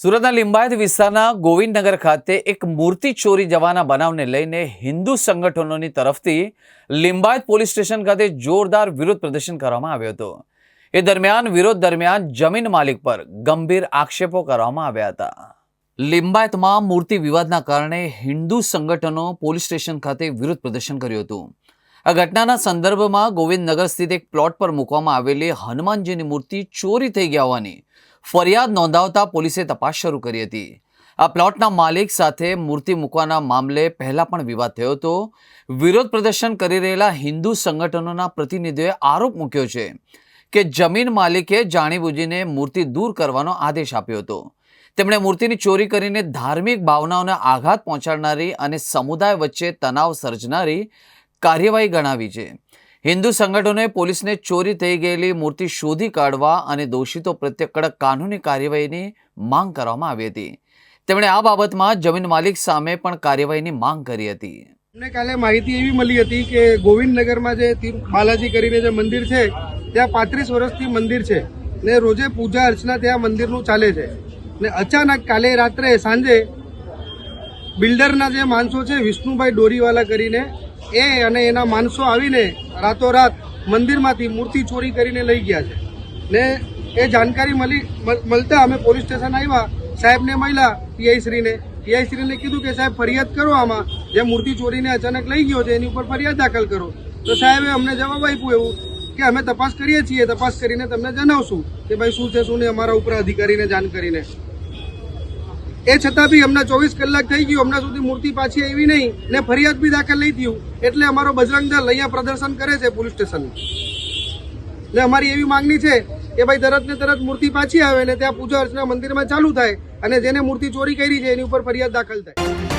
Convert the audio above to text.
સુરતના લિંબાયત વિસ્તારના ગોવિંદનગર ખાતે એક મૂર્તિ ચોરી જવાના બનાવને લઈને હિન્દુ સંગઠનોની તરફથી લિંબાયત પોલીસ સ્ટેશન ખાતે જોરદાર વિરોધ પ્રદર્શન કરવામાં આવ્યો હતો। એ દરમિયાન વિરોધ દરમિયાન જમીન માલિક પર ગંભીર આક્ષેપો કરવામાં આવ્યા હતા। લિંબાયતમાં મૂર્તિ વિવાદના કારણે હિન્દુ સંગઠનો પોલીસ સ્ટેશન ખાતે વિરોધ પ્રદર્શન કર્યું હતું। આ ઘટનાના સંદર્ભમાં ગોવિંદનગર સ્થિત એક પ્લોટ પર મૂકવામાં આવેલી હનુમાનજીની મૂર્તિ ચોરી થઈ ગયા હોવાની ફરિયાદ નોંધાવતા પોલીસે તપાસ શરૂ કરી હતી। આ પ્લોટના માલિક સાથે મૂર્તિ મૂકવાના મામલે પહેલા પણ વિવાદ થયો હતો। વિરોધ પ્રદર્શન કરી રહેલા હિન્દુ સંગઠનોના પ્રતિનિધિઓએ આરોપ મૂક્યો છે કે જમીન માલિકે જાણીબૂજીને મૂર્તિ દૂર કરવાનો આદેશ આપ્યો હતો। તેમણે મૂર્તિની ચોરી કરીને ધાર્મિક ભાવનાઓને આઘાત પહોંચાડનારી અને સમુદાય વચ્ચે તણાવ સર્જનારી કાર્યવાહી ગણાવી છે। હિન્દુ સંગઠનોએ પોલીસને ચોરી થઈ ગયેલી મૂર્તિ શોધી કાઢવા અને દોષિતો પ્રત્યે કડક કાનૂની કાર્યવાહીની માંગ કરવામાં આવી હતી। તેમણે આ બાબતમાં જમીન માલિક સામે પણ કાર્યવાહીની માંગ કરી હતી। અમને કાલે માહિતી એવી મળી હતી કે ગોવિંદનગરમાં જે બાલાજી કરીને જે મંદિર છે ત્યાં 35 વર્ષથી મંદિર છે ને રોજે પૂજા અર્ચના ત્યાં મંદિરનું ચાલે છે ને અચાનક કાલે રાત્રે સાંજે બિલ્ડરના જે માણસો છે વિષ્ણુભાઈ ડોરીવાલા કરીને એ અને એના માણસો આવીને રાતોરાત મંદિરમાંથી મૂર્તિ ચોરી કરીને લઈ ગયા છે ને એ જાણકારી મળતા અમે પોલીસ સ્ટેશન આવ્યા। સાહેબને મળ્યા પીઆઈશ્રીને કીધું કે સાહેબ ફરિયાદ કરો, આમાં જે મૂર્તિ ચોરીને અચાનક લઈ ગયો છે એની ઉપર ફરિયાદ દાખલ કરો। તો સાહેબે અમને જવાબ આપ્યું એવું કે અમે તપાસ કરીએ છીએ, તપાસ કરીને તમને જણાવશું કે ભાઈ શું છે શું નહીં અમારા ઉપર અધિકારીને જાણ કરીને। એ છતાં બી અમને 24 કલાક થઈ ગયું, હમણાં સુધી મૂર્તિ પાછી આવી નહીં ને ફરિયાદ બી દાખલ નહીં થયું। એટલે અમારો બજરંગ દળ અહીંયા પ્રદર્શન કરે છે પોલીસ સ્ટેશન ને અમારી એવી માંગણી છે કે ભાઈ તરત ને તરત મૂર્તિ પાછી આવે ને ત્યાં પૂજા અર્ચના મંદિરમાં ચાલુ થાય અને જેને મૂર્તિ ચોરી કરી છે એની ઉપર ફરિયાદ દાખલ થાય।